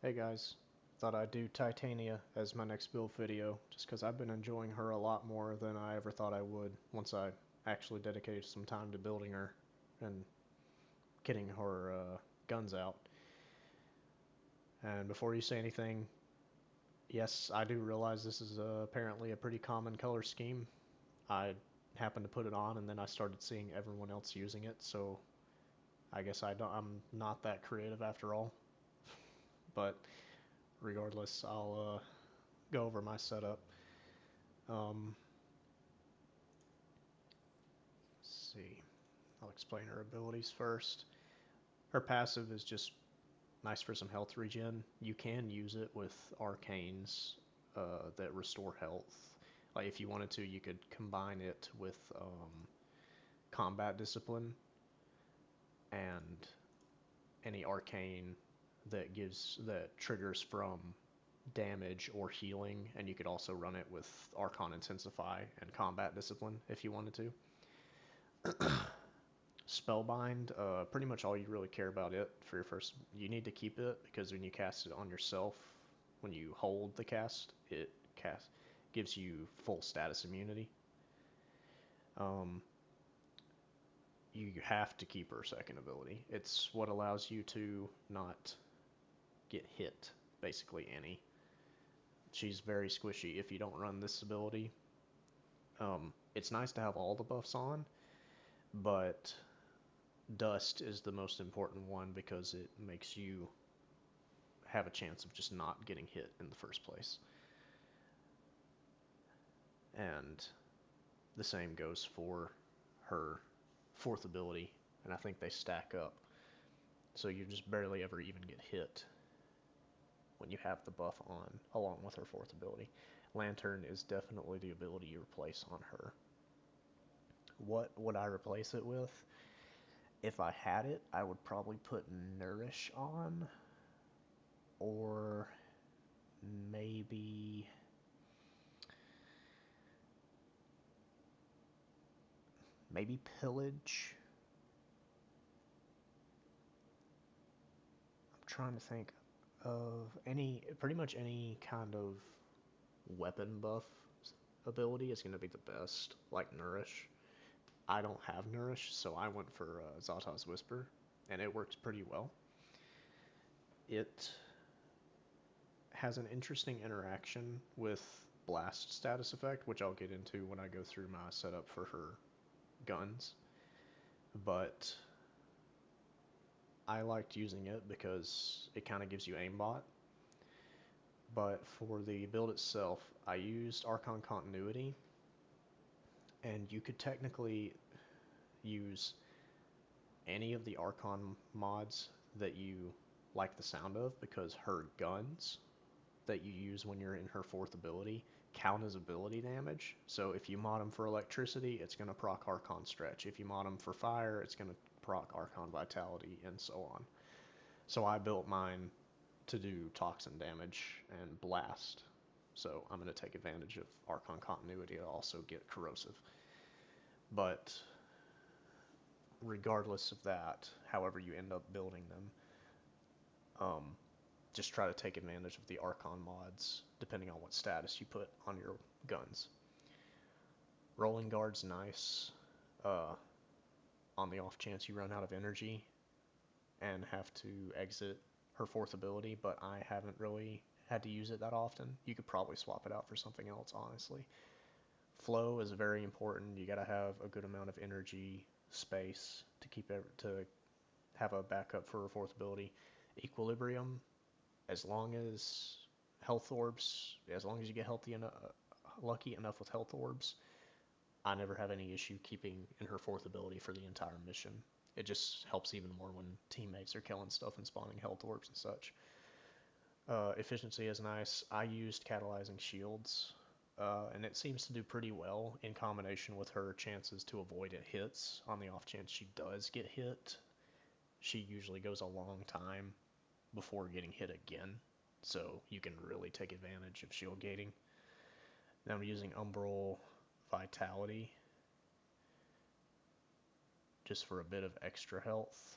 Hey guys, thought I'd do Titania as my next build video, just because I've been enjoying her a lot more than I ever thought I would once I actually dedicated some time to building her and getting her guns out. And before you say anything, yes, I do realize this is apparently a pretty common color scheme. I happened to put it on and then I started seeing everyone else using it, so I guess I'm not that creative after all. But regardless, I'll go over my setup. Um, let's see. I'll explain her abilities first. Her passive is just nice for some health regen. You can use it with arcanes that restore health. Like if you wanted to, you could combine it with combat discipline and any arcane that triggers from damage or healing, and you could also run it with Archon Intensify and Combat Discipline if you wanted to. Spellbind, pretty much all you really care about it for your first. You need to keep it because when you cast it on yourself, when you hold the cast, it gives you full status immunity. Um, you have to keep her second ability. It's what allows you to not get hit, basically any. She's very squishy if you don't run this ability. It's nice to have all the buffs on, but Dust is the most important one because it makes you have a chance of just not getting hit in the first place. And the same goes for her fourth ability, and I think they stack up. So you just barely ever even get hit when you have the buff on, along with her fourth ability. Lantern is definitely the ability you replace on her. What would I replace it with? If I had it, I would probably put Nourish on, or maybe Pillage. I'm trying to think of pretty much any kind of weapon buff ability is going to be the best, like Nourish. I don't have Nourish, so I went for Zata's Whisper, and it works pretty well. It has an interesting interaction with Blast status effect, which I'll get into when I go through my setup for her guns. But I liked using it because it kind of gives you aimbot. But for the build itself, I used Archon Continuity, and you could technically use any of the Archon mods that you like the sound of because her guns that you use when you're in her fourth ability count as ability damage. So if you mod them for electricity, it's going to proc Archon Stretch. If you mod them for fire, it's going to proc Archon Vitality, and so on. So I built mine to do toxin damage and blast. So I'm going to take advantage of Archon Continuity to also get corrosive. But regardless of that, however you end up building them, um, just try to take advantage of the Archon mods, depending on what status you put on your guns. Rolling Guard's nice, uh, on the off chance you run out of energy and have to exit her fourth ability, but I haven't really had to use it that often. You could probably swap it out for something else, honestly. Flow is very important. You gotta have a good amount of energy, space to have a backup for a fourth ability. Equilibrium, as long as as long as you get lucky enough with health orbs, I never have any issue keeping in her fourth ability for the entire mission. It just helps even more when teammates are killing stuff and spawning health orbs and such. Efficiency is nice. I used catalyzing shields, and it seems to do pretty well in combination with her chances to avoid it hits. On the off chance she does get hit, she usually goes a long time before getting hit again, so you can really take advantage of shield gating. Now I'm using Umbral Vitality just for a bit of extra health.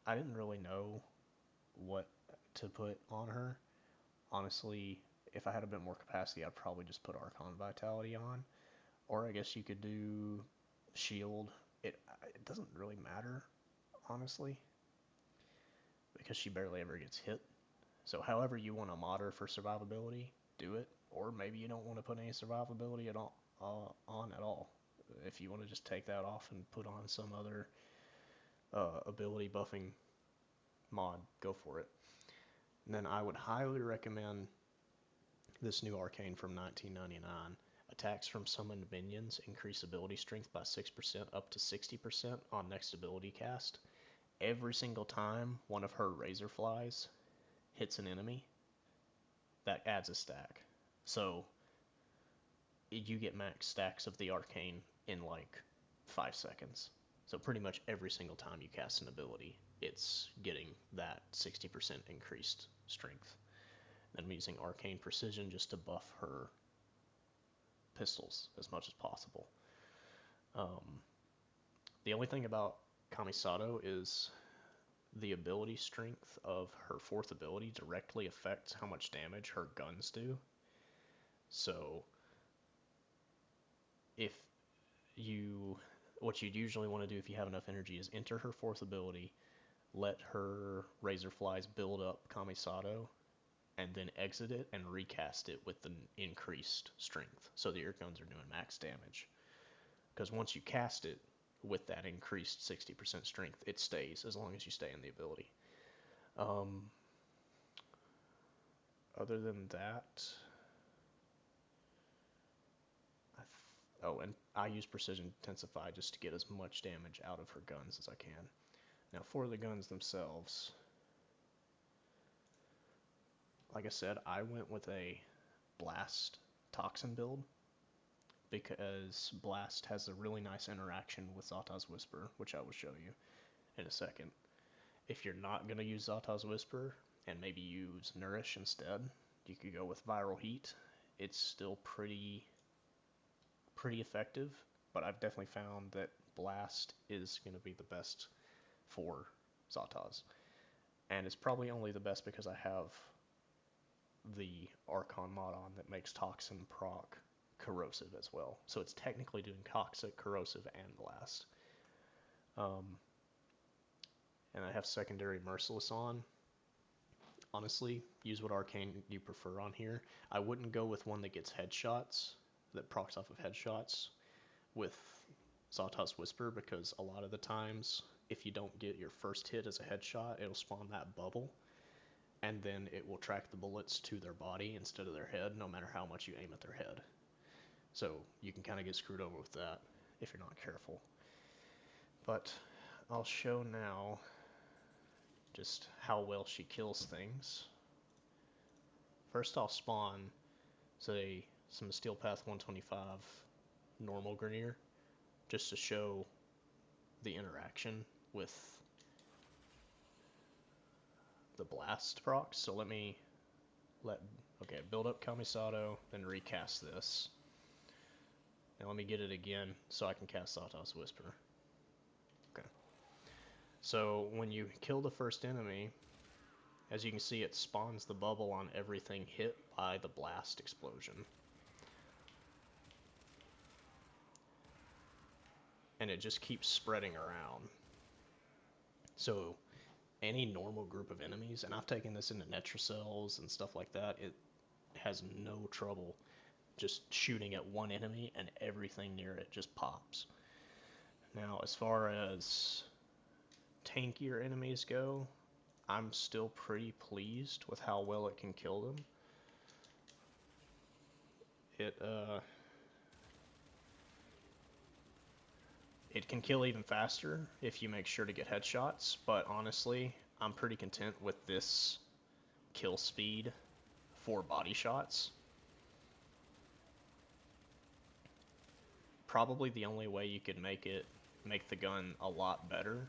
I didn't really know what to put on her. Honestly, if I had a bit more capacity, I'd probably just put Archon Vitality on. Or I guess you could do Shield. It doesn't really matter, honestly, because she barely ever gets hit. So however you want to mod her for survivability, do it. Or maybe you don't want to put any survivability at all on at all. If you want to just take that off and put on some other ability buffing mod, go for it. And then I would highly recommend this new arcane from 1999. Attacks from summoned minions increase ability strength by 6% up to 60% on next ability cast. Every single time one of her razor flies hits an enemy, that adds a stack. So you get max stacks of the arcane in like 5 seconds. So pretty much every single time you cast an ability, it's getting that 60% increased strength. And I'm using arcane precision just to buff her pistols as much as possible. The only thing about Kamisato is the ability strength of her fourth ability directly affects how much damage her guns do. So if what you'd usually want to do if you have enough energy is enter her fourth ability, let her razor flies build up Kamisato, and then exit it and recast it with the increased strength so that your guns are doing max damage. Because once you cast it with that increased 60% strength, it stays as long as you stay in the ability. Other than that, and I use Precision Intensify just to get as much damage out of her guns as I can. Now for the guns themselves, like I said, I went with a Blast Toxin build because Blast has a really nice interaction with Zata's Whisper, which I will show you in a second. If you're not going to use Zata's Whisper and maybe use Nourish instead, you could go with Viral Heat. It's still pretty effective, but I've definitely found that Blast is going to be the best for Zata's. And it's probably only the best because I have the Archon mod on that makes Toxin proc Corrosive as well. So it's technically doing Toxic, Corrosive, and Blast. And I have secondary Merciless on. Honestly, use what arcane you prefer on here. I wouldn't go with one that gets headshots, that procs off of headshots with Zata's Whisper, because a lot of the times, if you don't get your first hit as a headshot, it'll spawn that bubble, and then it will track the bullets to their body instead of their head, no matter how much you aim at their head. So you can kind of get screwed over with that if you're not careful. But I'll show now just how well she kills things. First I'll spawn, say, some Steel Path 125 normal Grineer, just to show the interaction with the blast procs. So build up Kamisato, then recast this. Now let me get it again so I can cast Zata's Whisper. Okay. So when you kill the first enemy, as you can see, it spawns the bubble on everything hit by the blast explosion. And it just keeps spreading around. So any normal group of enemies, and I've taken this into Netracells and stuff like that, it has no trouble just shooting at one enemy and everything near it just pops. Now, as far as tankier enemies go, I'm still pretty pleased with how well it can kill them. It can kill even faster if you make sure to get headshots, but honestly, I'm pretty content with this kill speed for body shots. Probably the only way you could make the gun a lot better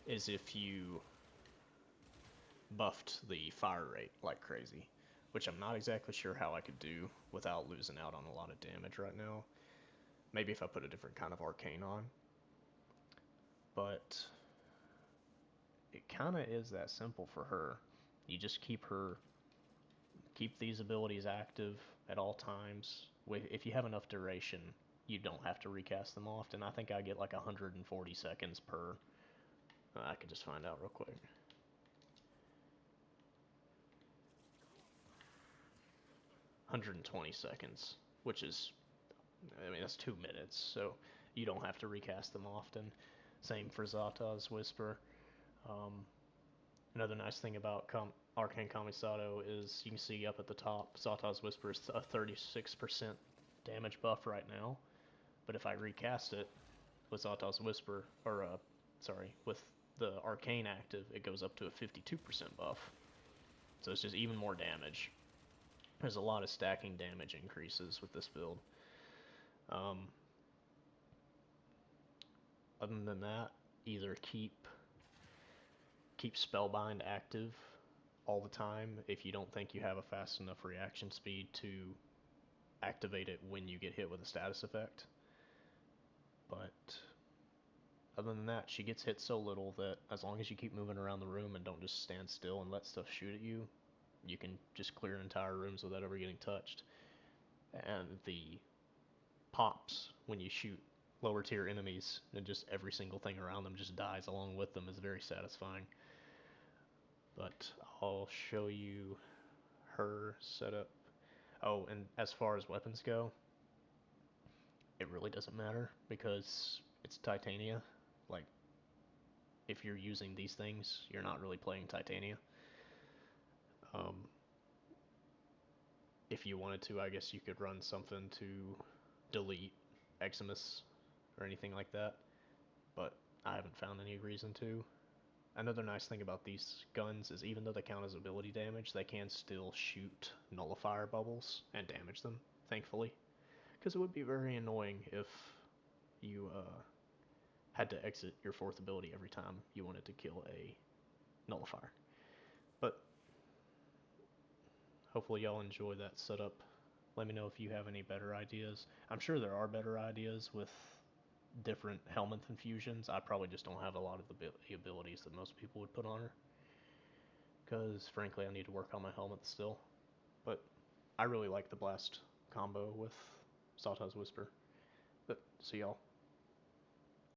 is if you buffed the fire rate like crazy, which I'm not exactly sure how I could do without losing out on a lot of damage right now. Maybe if I put a different kind of arcane on, but it kind of is that simple for her. You just keep these abilities active at all times. If you have enough duration, you don't have to recast them often. I think I get like 140 seconds per. I could just find out real quick. 120 seconds, which is, I mean, that's 2 minutes, so you don't have to recast them often. Same for Zata's Whisper. Um, Another nice thing about Arcane Kamisato is you can see up at the top, Zata's Whisper is a 36% damage buff right now, but if I recast it with Zata's Whisper, or sorry, with the Arcane active, it goes up to a 52% buff. So it's just even more damage. There's a lot of stacking damage increases with this build. Um, Other than that, either keep Spellbind active all the time if you don't think you have a fast enough reaction speed to activate it when you get hit with a status effect. But other than that, she gets hit so little that as long as you keep moving around the room and don't just stand still and let stuff shoot at you, you can just clear entire rooms without ever getting touched. And the pops when you shoot lower tier enemies and just every single thing around them just dies along with them is very satisfying. But I'll show you her setup. Oh, and as far as weapons go, it really doesn't matter because it's Titania. Like, if you're using these things, you're not really playing Titania. Um, if you wanted to, I guess you could run something to delete Eximus or anything like that, but I haven't found any reason to. Another nice thing about these guns is even though they count as ability damage, they can still shoot nullifier bubbles and damage them, thankfully. Because it would be very annoying if you had to exit your fourth ability every time you wanted to kill a nullifier. But hopefully y'all enjoy that setup. Let me know if you have any better ideas. I'm sure there are better ideas with different helmet infusions. I probably just don't have a lot of the abilities that most people would put on her. Because frankly, I need to work on my helmet still. But I really like the blast combo with Zata's Whisper. But see y'all.